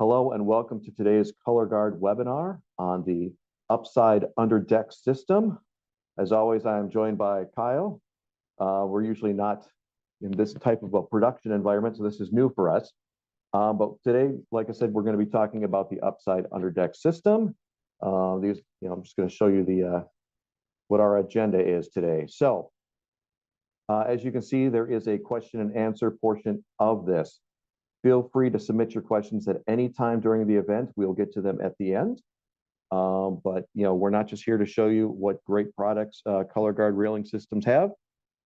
Hello and welcome to today's Color Guard webinar on the UpSide under deck system. As always, I am joined by Kyle. We're usually not in this type of a production environment, so this is new for us. But today, like I said, we're going to be talking about the UpSide under deck system. I'm just going to show you the what our agenda is today. So, as you can see, there is a question and answer portion of this. Feel free to submit your questions at any time during the event. We'll get to them at the end. But we're not just here to show you what great products Color Guard railing systems have.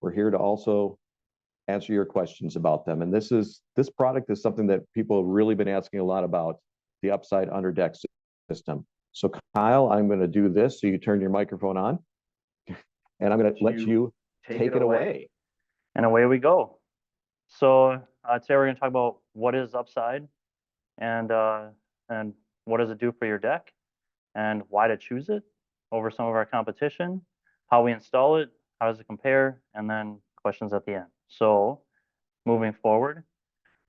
We're here to also answer your questions about them. And this product is something that people have really been asking a lot about, the UpSide under deck system. So Kyle, I'm going to do this so you turn your microphone on, and I'm going to let you take it away. And away we go. So today we're going to talk about what is UpSide and what does it do for your deck and why to choose it over some of our competition, how we install it, how does it compare, and then questions at the end. So moving forward,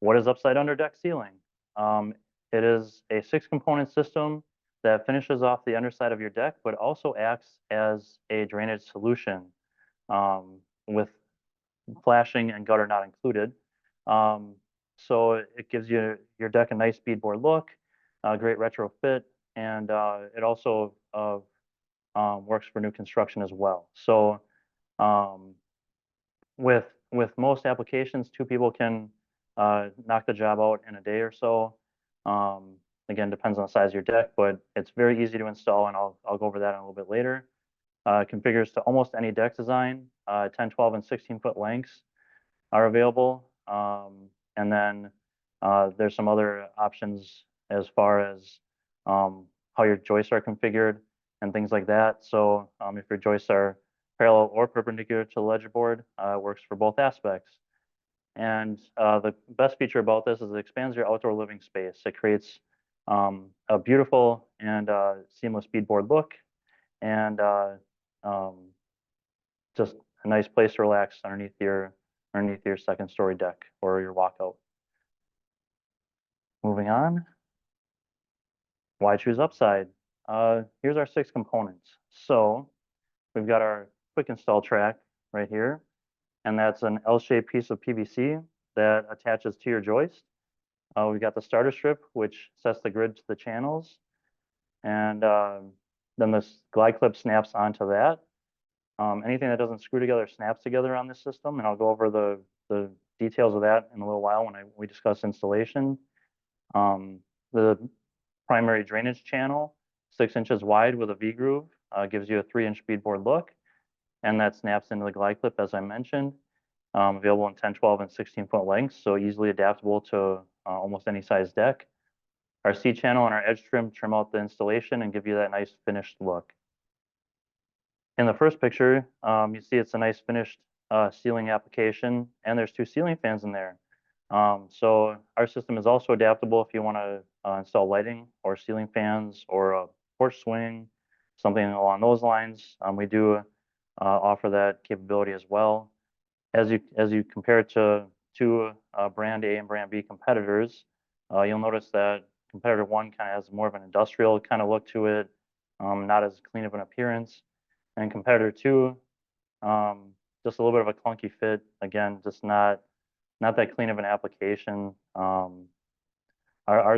what is UpSide under deck sealing? It is a 6-component system that finishes off the underside of your deck, but also acts as a drainage solution with flashing and gutter not included. So it gives your deck a nice beadboard look, great retrofit, and it also works for new construction as well. So with most applications, 2 people can knock the job out in a day or so. Again, depends on the size of your deck, but it's very easy to install, and I'll go over that in a little bit later. Configures to almost any deck design. 10, 12, and 16-foot lengths are available. And then there's some other options as far as how your joists are configured and things like that. So if your joists are parallel or perpendicular to the ledger board, it works for both aspects. And the best feature about this is it expands your outdoor living space. It creates a beautiful and seamless beadboard look, and just a nice place to relax underneath your second story deck or your walkout. Moving on, why choose UpSide? Here's our 6 components. So we've got our quick install track right here, and that's an L-shaped piece of PVC that attaches to your joist. We've got the starter strip, which sets the grid to the channels, and then this glide clip snaps onto that. Anything that doesn't screw together snaps together on this system, and I'll go over the details of that in a little while when we discuss installation. The primary drainage channel, 6 inches wide with a V-groove, gives you a 3-inch beadboard look, and that snaps into the glide clip, as I mentioned. Available in 10, 12, and 16-foot lengths, so easily adaptable to almost any size deck. Our C-channel and our edge trim out the installation and give you that nice finished look. In the first picture, you see it's a nice finished ceiling application, and there's 2 ceiling fans in there. So our system is also adaptable if you want to install lighting or ceiling fans or a porch swing, something along those lines. We do offer that capability as well. As you compare it to 2 brand A and brand B competitors, you'll notice that competitor 1 kind of has more of an industrial kind of look to it, not as clean of an appearance. And competitor 2, just a little bit of a clunky fit. Again, just not that clean of an application. Our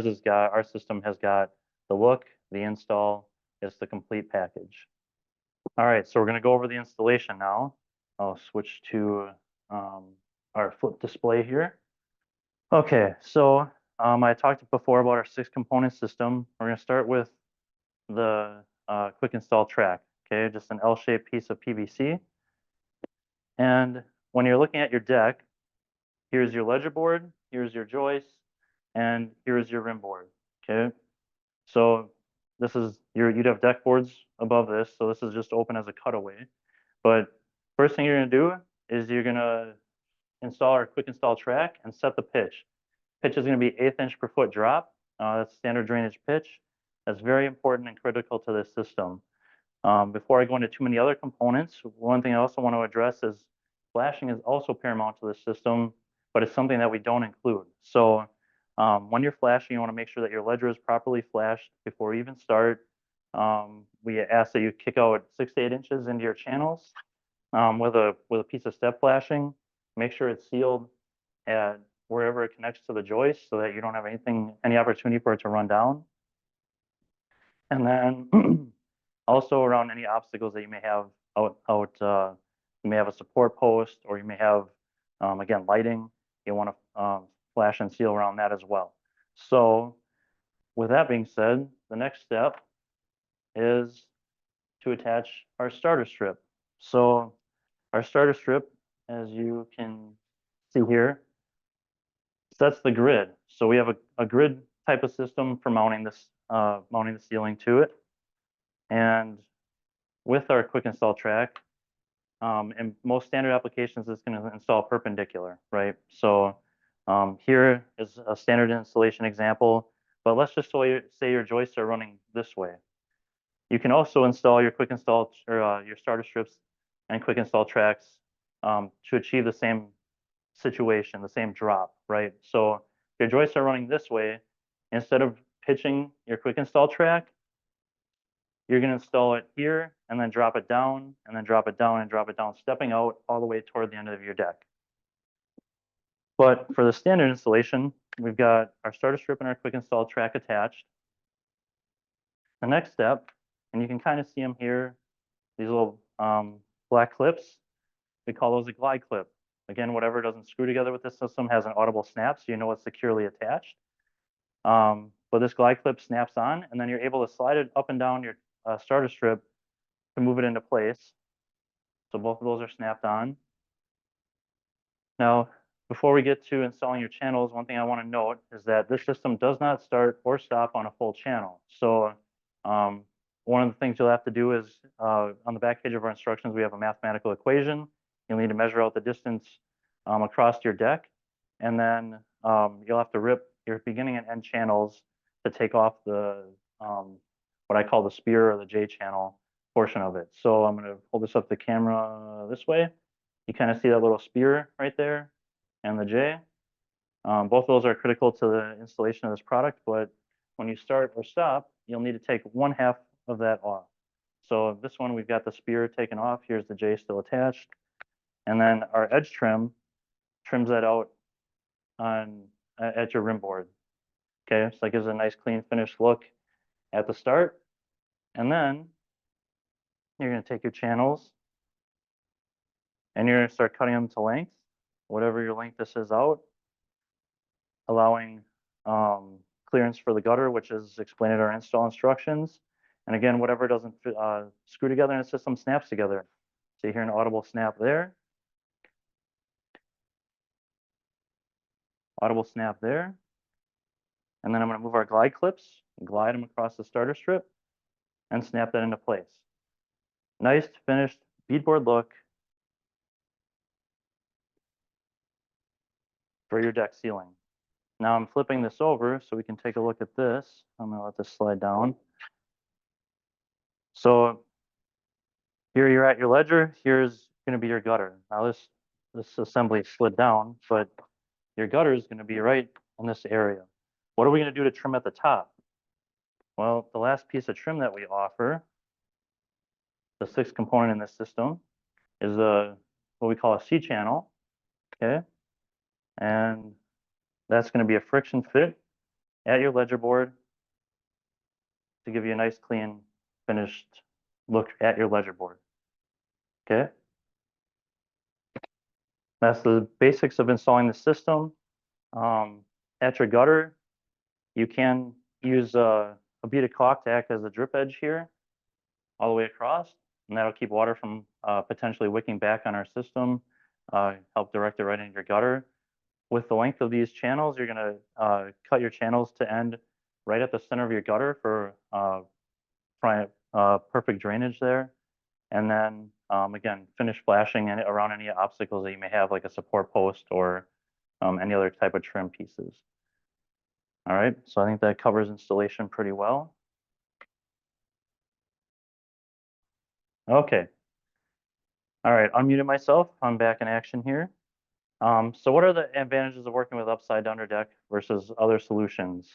system has got the look, the install, it's the complete package. All right, so we're going to go over the installation now. I'll switch to our flip display here. Okay, so I talked before about our 6-component system. We're going to start with the quick install track. Okay, just an L-shaped piece of PVC. And when you're looking at your deck, here's your ledger board, here's your joist, and here's your rim board. Okay, so this is you'd have deck boards above this, so this is just open as a cutaway. But first thing you're going to do is you're going to install our quick install track and set the pitch. Pitch is going to be 1/8 inch per foot drop. That's standard drainage pitch. That's very important and critical to this system. Before I go into too many other components, one thing I also want to address is flashing is also paramount to this system, but it's something that we don't include. So When you're flashing, you want to make sure that your ledger is properly flashed before you even start. We ask that you kick out 6 to 8 inches into your channels with a piece of step flashing. Make sure it's sealed at wherever it connects to the joist so that you don't have any opportunity for it to run down. And then also around any obstacles that you may have you may have a support post, or you may have, again, lighting. You want to flash and seal around that as well. So with that being said, the next step is to attach our starter strip. So our starter strip, as you can see here, sets the grid. So we have a grid type of system for mounting the ceiling to it. And with our quick install track, in most standard applications, it's going to install perpendicular, right? So here is a standard installation example, but let's just say your joists are running this way. You can also install your quick install or your starter strips and quick install tracks to achieve the same situation, the same drop, right? So your joists are running this way. Instead of pitching your quick install track, you're going to install it here and then drop it down and then drop it down and drop it down, stepping out all the way toward the end of your deck. But for the standard installation, we've got our starter strip and our quick install track attached. The next step, and you can kind of see them here, these little black clips, we call those a glide clip. Again, whatever doesn't screw together with this system has an audible snap, so you know it's securely attached. But this glide clip snaps on, and then you're able to slide it up and down your starter strip to move it into place. So both of those are snapped on. Now, before we get to installing your channels, one thing I want to note is that this system does not start or stop on a full channel. So one of the things you'll have to do is on the back page of our instructions, we have a mathematical equation. You'll need to measure out the distance across your deck, and then you'll have to rip your beginning and end channels to take off the what I call the spear or the J channel portion of it. So I'm going to hold this up the camera this way. You kind of see that little spear right there and the J. Both of those are critical to the installation of this product, but when you start or stop, you'll need to take 1/2 of that off. So this one, we've got the spear taken off. Here's the J still attached. And then our edge trim trims that out at your rim board. Okay, so that gives a nice clean finished look at the start. And then you're going to take your channels and you're going to start cutting them to length, whatever your length this is out, allowing clearance for the gutter, which is explained in our install instructions. And again, whatever doesn't screw together in the system snaps together. So you hear an audible snap there. Audible snap there. And then I'm going to move our glide clips, glide them across the starter strip, and snap that into place. Nice finished beadboard look for your deck ceiling. Now I'm flipping this over so we can take a look at this. I'm going to let this slide down. So here you're at your ledger. Here's going to be your gutter. Now this assembly slid down, but your gutter is going to be right in this area. What are we going to do to trim at the top? Well, the last piece of trim that we offer, the 6th component in this system, is what we call a C channel. Okay, and that's going to be a friction fit at your ledger board to give you a nice, clean, finished look at your ledger board. Okay, that's the basics of installing the system. At your gutter, you can use a bead of caulk to act as a drip edge here all the way across, and that'll keep water from potentially wicking back on our system, help direct it right into your gutter. With the length of these channels, you're going to cut your channels to end right at the center of your gutter for perfect drainage there. And then, again, finish flashing around any obstacles that you may have, like a support post or any other type of trim pieces. All right, so I think that covers installation pretty well. Okay. All right, unmuted myself. I'm back in action here. So what are the advantages of working with UpSide under deck versus other solutions?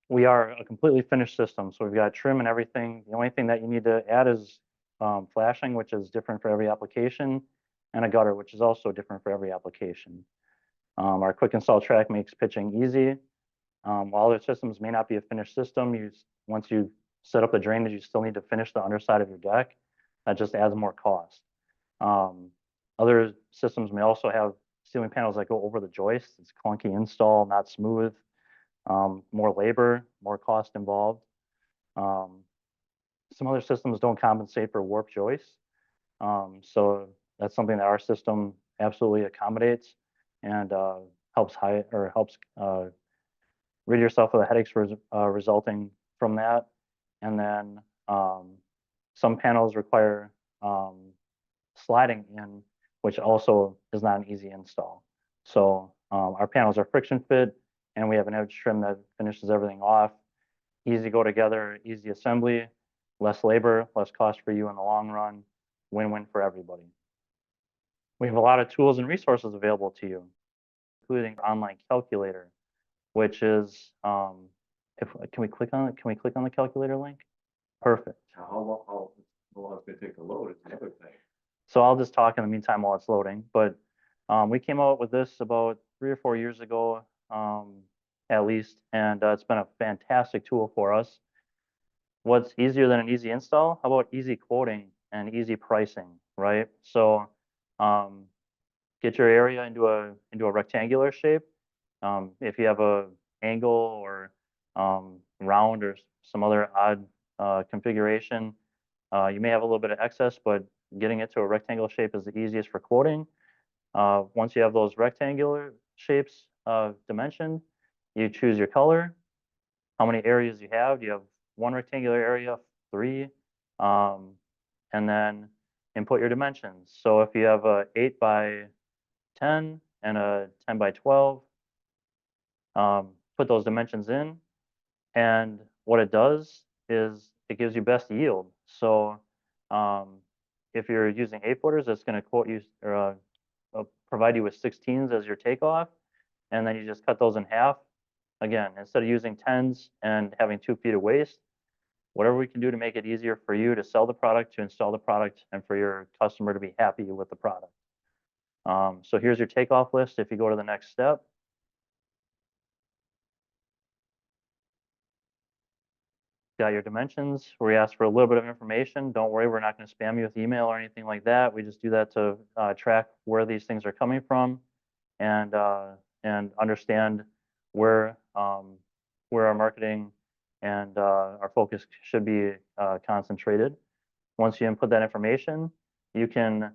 We are a completely finished system, so we've got trim and everything. The only thing that you need to add is flashing, which is different for every application, and a gutter, which is also different for every application. Our quick install track makes pitching easy. While other systems may not be a finished system, once you set up the drainage, you still need to finish the underside of your deck. That just adds more cost. Other systems may also have ceiling panels that go over the joist. It's clunky install, not smooth, more labor, more cost involved. Some other systems don't compensate for warp joists. So that's something that our system absolutely accommodates and helps rid yourself of the headaches resulting from that. And then some panels require sliding in, which also is not an easy install. So our panels are friction fit, and we have an edge trim that finishes everything off. Easy to go together, easy assembly, less labor, less cost for you in the long run, win-win for everybody. We have a lot of tools and resources available to you, including online calculator, which is, can we click on it? Can we click on the calculator link? Perfect. How long it's gonna take to load is another thing. So I'll just talk in the meantime while it's loading, but we came out with this about 3 or 4 years ago, at least, and it's been a fantastic tool for us. What's easier than an easy install? How about easy quoting and easy pricing, right? So get your area into a rectangular shape. If you have a angle or round or some other odd configuration, you may have a little bit of excess, but getting it to a rectangle shape is the easiest for quoting. Once you have those rectangular shapes dimensioned, you choose your color, how many areas you have. Do you have one rectangular area, 3? And then input your dimensions. So if you have a 8 by 10 and a 10 by 12, put those dimensions in. And what it does is it gives you best yield. So if you're using 8-footers, it's going to quote you or provide you with 16s as your takeoff, and then you just cut those in half. Again, instead of using 10s and having 2 feet of waste, whatever we can do to make it easier for you to sell the product, to install the product, and for your customer to be happy with the product. So here's your takeoff list. If you go to the next step, got your dimensions. We ask for a little bit of information. Don't worry, we're not going to spam you with email or anything like that. We just do that to track where these things are coming from and understand where our marketing and our focus should be concentrated. Once you input that information, you can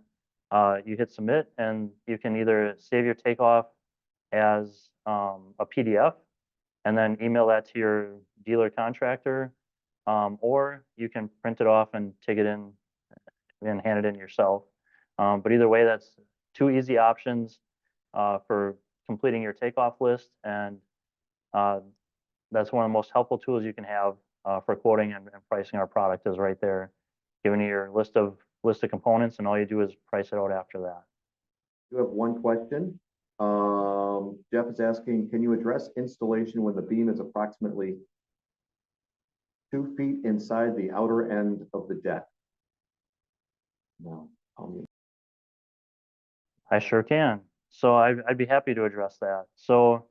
you hit submit, and you can either save your takeoff as a PDF and then email that to your dealer contractor, or you can print it off and take it in and hand it in yourself. But either way, that's 2 easy options for completing your takeoff list, and that's one of the most helpful tools you can have for quoting and pricing our product is right there, giving you your list of components, and all you do is price it out after that. You have one question. Jeff is asking, can you address installation when the beam is approximately 2 feet inside the outer end of the deck? No. I sure can. So I'd be happy to address that. So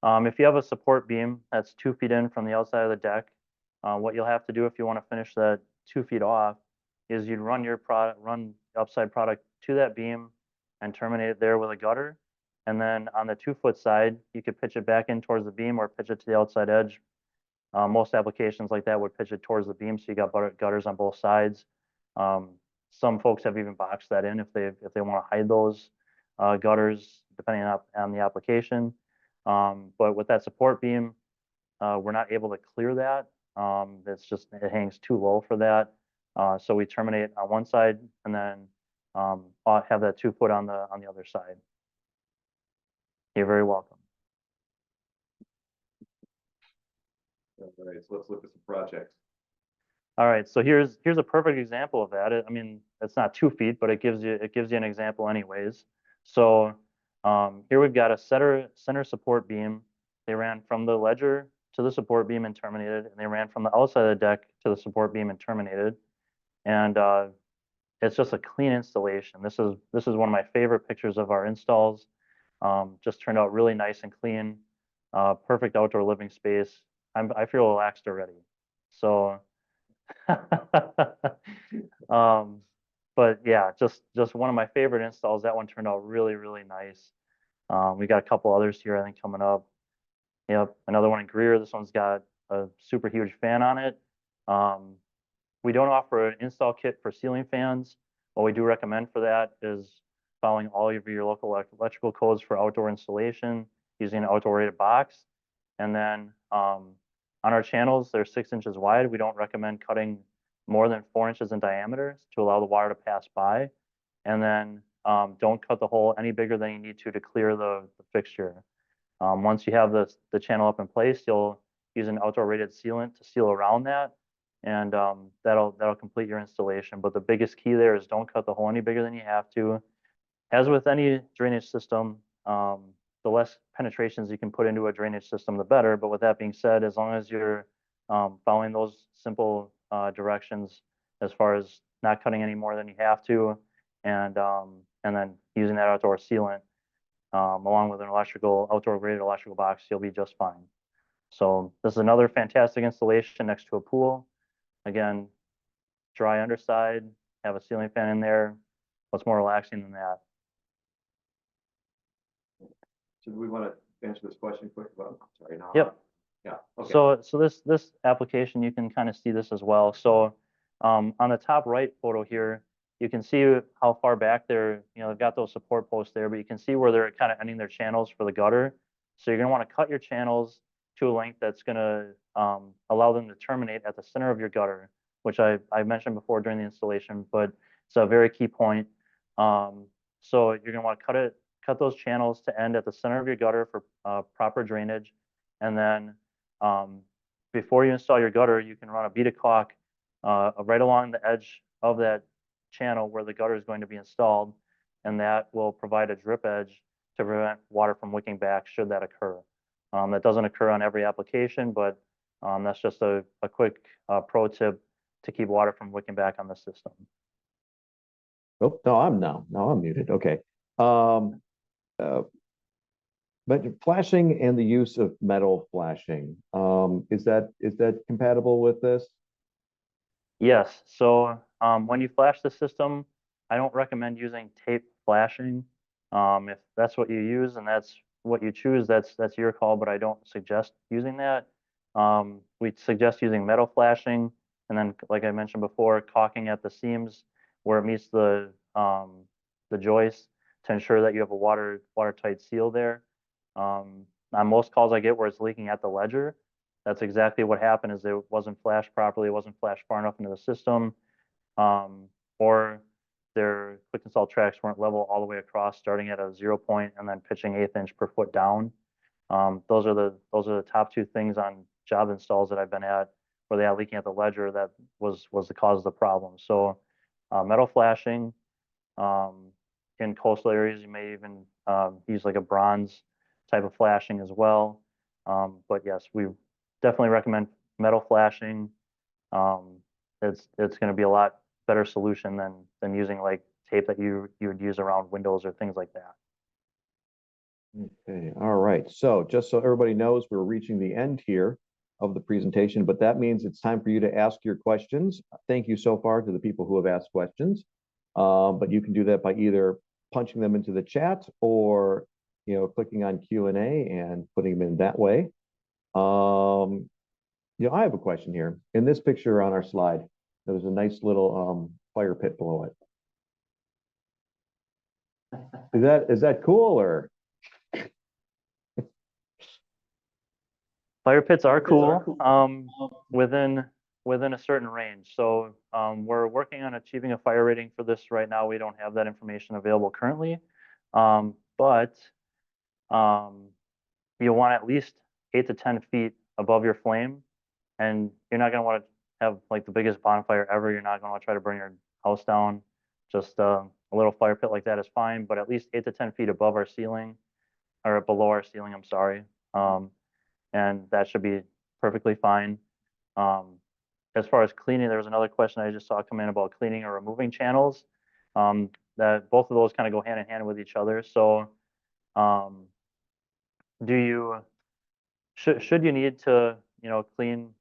if you have a support beam that's 2 feet in from the outside of the deck, what you'll have to do if you want to finish that 2 feet off is you'd run your UpSide product to that beam and terminate it there with a gutter. And then on the 2-foot side, you could pitch it back in towards the beam or pitch it to the outside edge. Most applications like that would pitch it towards the beam, so you got gutters on both sides. Some folks have even boxed that in if they want to hide those gutters, depending on the application. But with that support beam, we're not able to clear that. It hangs too low for that. So we terminate on one side and then have that 2-foot on the other side. You're very welcome. All right, so let's look at some projects. All right, so here's a perfect example of that. I mean, it's not 2 feet, but it gives you an example anyways. So Here we've got a center support beam. They ran from the ledger to the support beam and terminated, and they ran from the outside of the deck to the support beam and terminated. And it's just a clean installation. This is one of my favorite pictures of our installs. Just turned out really nice and clean. Perfect outdoor living space. I feel relaxed already. So, but yeah, just one of my favorite installs. That one turned out really, really nice. We got a couple others here, I think, coming up. Yep, another one in Greer. This one's got a super huge fan on it. We don't offer an install kit for ceiling fans. What we do recommend for that is following all of your local electrical codes for outdoor installation using an outdoor rated box. And then on our channels, they're 6 inches wide. We don't recommend cutting more than 4 inches in diameter to allow the wire to pass by. And then don't cut the hole any bigger than you need to clear the fixture. Once you have the channel up in place, you'll use an outdoor rated sealant to seal around that, and that'll complete your installation. But the biggest key there is don't cut the hole any bigger than you have to. As with any drainage system, the less penetrations you can put into a drainage system, the better. But with that being said, as long as you're following those simple directions as far as not cutting any more than you have to, and then using that outdoor sealant along with an outdoor rated electrical box, you'll be just fine. So this is another fantastic installation next to a pool. Again, dry underside, have a ceiling fan in there. What's more relaxing than that? So do we want to answer this question quick about, sorry, no. Yep. Yeah, okay. So this application, you can kind of see this as well. So on the top right photo here, you can see how far back they've got those support posts there, but you can see where they're kind of ending their channels for the gutter. So you're going to want to cut your channels to a length that's going to allow them to terminate at the center of your gutter, which I mentioned before during the installation, but it's a very key point. So you're going to want to cut those channels to end at the center of your gutter for proper drainage. And then before you install your gutter, you can run a bead of caulk right along the edge of that channel where the gutter is going to be installed, and that will provide a drip edge to prevent water from wicking back should that occur. That doesn't occur on every application, but that's just a quick pro tip to keep water from wicking back on the system. Oh, no, I'm muted. Okay. But flashing and the use of metal flashing, is that compatible with this? Yes. So when you flash the system, I don't recommend using tape flashing. If that's what you use and that's what you choose, that's your call, but I don't suggest using that. We suggest using metal flashing, and then, like I mentioned before, caulking at the seams where it meets the joist to ensure that you have a watertight seal there. On most calls I get where it's leaking at the ledger, that's exactly what happened. Is it wasn't flashed properly, it wasn't flashed far enough into the system, or their quick install tracks weren't level all the way across, starting at a 0 point and then pitching 1/8 inch per foot down. Those are the top two things on job installs that I've been at where they had leaking at the ledger that was the cause of the problem. So metal flashing, in coastal areas, you may even use like a bronze type of flashing as well. But yes, we definitely recommend metal flashing. It's going to be a lot better solution than using like tape that you would use around windows or things like that. Okay, all right. So just so everybody knows, we're reaching the end here of the presentation, but that means it's time for you to ask your questions. Thank you so far to the people who have asked questions. But you can do that by either punching them into the chat or clicking on Q&A and putting them in that way. I have a question here. In this picture on our slide, there's a nice little fire pit below it. Is that cool or? Fire pits are cool within a certain range. So we're working on achieving a fire rating for this right now. We don't have that information available currently, but you want at least 8 to 10 feet above your flame, and you're not going to want to have like the biggest bonfire ever. You're not going to want to try to burn your house down. Just a little fire pit like that is fine, but at least 8 to 10 feet above our ceiling, or below our ceiling, I'm sorry. And that should be perfectly fine. Um, as far as cleaning, there was another question I just saw come in about cleaning or removing channels. That both of those kind of go hand in hand with each other. So, um, do you should you need to, clean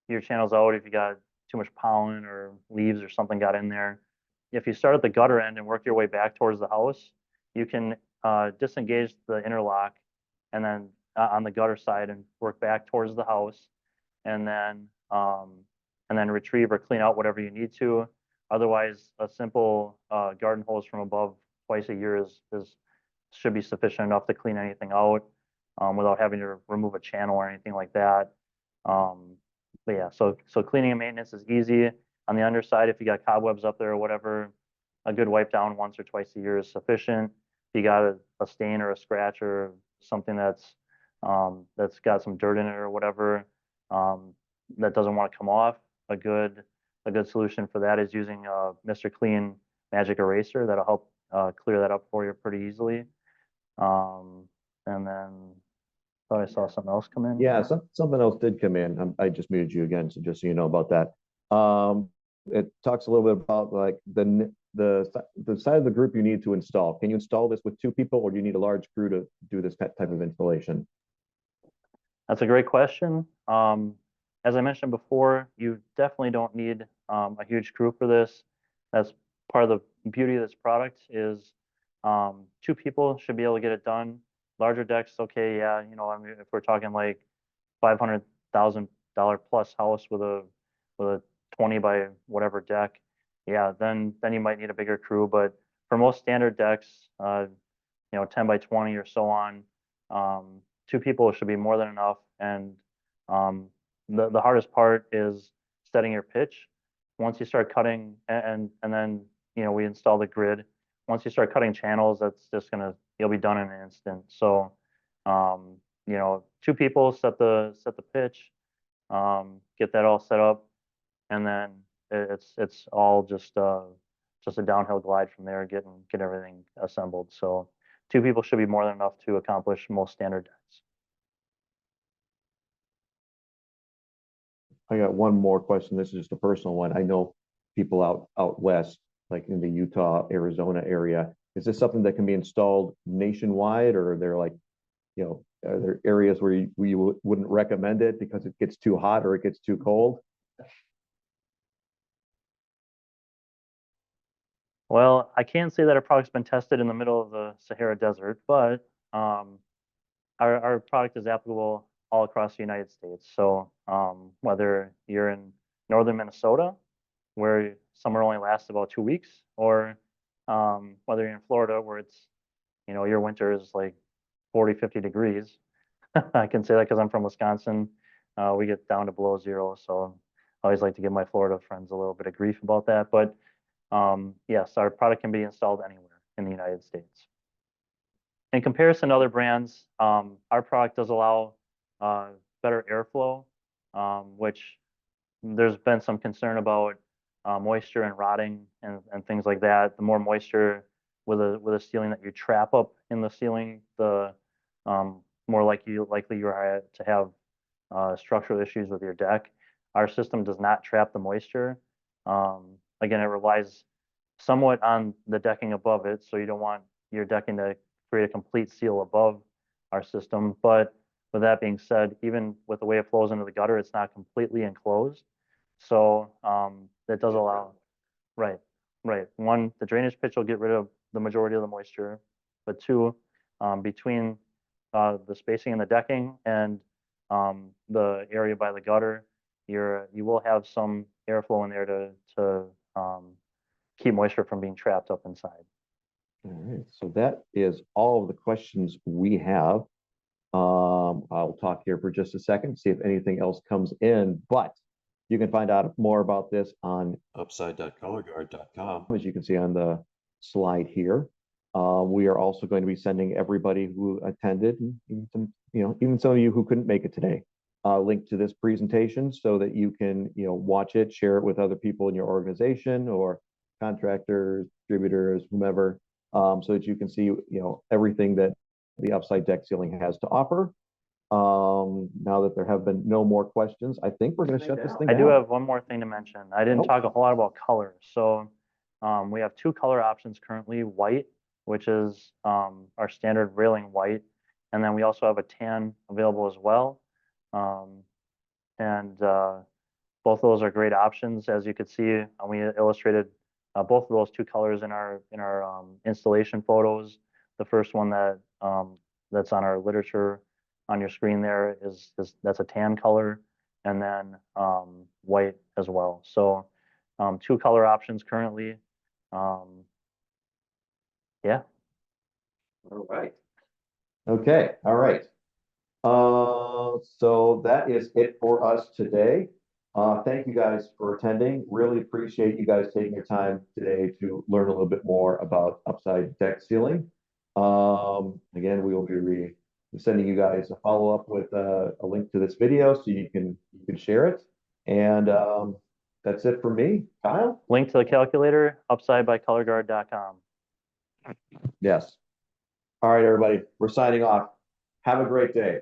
your channels out if you got too much pollen or leaves or something got in there? If you start at the gutter end and work your way back towards the house, you can disengage the interlock and then on the gutter side and work back towards the house, and then retrieve or clean out whatever you need to. Otherwise, a simple garden hose from above twice a year is should be sufficient enough to clean anything out without having to remove a channel or anything like that. But yeah, so cleaning and maintenance is easy. On the underside, if you got cobwebs up there or whatever, a good wipe down once or twice a year is sufficient. If you got a stain or a scratch or something that's got some dirt in it or whatever, that doesn't want to come off, a good solution for that is using Mr. Clean Magic Eraser. That'll help clear that up for you pretty easily. And then thought I saw something else come in. Yeah, something else did come in. I just muted you again, so just so you know about that. It talks a little bit about like the side of the group you need to install. Can you install this with 2 people, or do you need a large crew to do this type of installation? That's a great question. As I mentioned before, you definitely don't need a huge crew for this. That's part of the beauty of this product is 2 people should be able to get it done. Larger decks, okay, yeah, I mean, if we're talking like $500,000 plus house with a 20 by whatever deck, yeah, then you might need a bigger crew. But for most standard decks, 10 by 20 or so on, 2 people should be more than enough. And um, the hardest part is setting your pitch. Once you start cutting, and then we install the grid. Once you start cutting channels, that's just you'll be done in an instant. So, 2 people set the pitch, get that all set up, and then it's all just a downhill glide from there, get everything assembled. So 2 people should be more than enough to accomplish most standard decks. I got one more question. This is just a personal one. I know people out west, like in the Utah, Arizona area. Is this something that can be installed nationwide, or are there are there areas where you wouldn't recommend it because it gets too hot or it gets too cold? Well, I can't say that our product's been tested in the middle of the Sahara Desert, but our product is applicable all across the United States. So whether you're in northern Minnesota, where summer only lasts about 2 weeks, or whether you're in Florida, where it's, your winter is like 40, 50 degrees. I can say that because I'm from Wisconsin. We get down to below zero. So I always like to give my Florida friends a little bit of grief about that. But yes, our product can be installed anywhere in the United States. In comparison to other brands, our product does allow better airflow, which there's been some concern about moisture and rotting and things like that. The more moisture with a ceiling that you trap up in the ceiling, the more likely you are to have structural issues with your deck. Our system does not trap the moisture. Again, it relies somewhat on the decking above it, so you don't want your decking to create a complete seal above our system. But with that being said, even with the way it flows into the gutter, it's not completely enclosed. So that does allow, right, right. One, the drainage pitch will get rid of the majority of the moisture, but 2, between the spacing in the decking and the area by the gutter, you will have some airflow in there to keep moisture from being trapped up inside. All right, so that is all of the questions we have. I'll talk here for just a second, see if anything else comes in, but you can find out more about this on upside.colorguard.com, as you can see on the slide here. We are also going to be sending everybody who attended, even some of you who couldn't make it today, a link to this presentation so that you can, watch it, share it with other people in your organization, or contractors, distributors, whomever, so that you can see, everything that the UpSide deck ceiling has to offer. Now that there have been no more questions, I think we're going to shut this thing I down. do have one more thing to mention. I didn't Nope. talk a whole lot about color. So we have two color options currently, white, which is our standard railing white. And then we also have a tan available as well. And both of those are great options. As you could see, we illustrated both of those two colors in our installation photos. The first one that's on our literature on your screen there is that's a tan color, and then white as well. So two color options currently. Yeah. All right. Okay. All right. So that is it for us today. Thank you guys for attending. Really appreciate you guys taking your time today to learn a little bit more about UpSide deck ceiling. Again, we will be sending you guys a follow-up with a link to this video so you can share it. And that's it for me. Kyle? Link to the calculator, upsidebycolorguard.com. Yes. All right, everybody. We're signing off. Have a great day.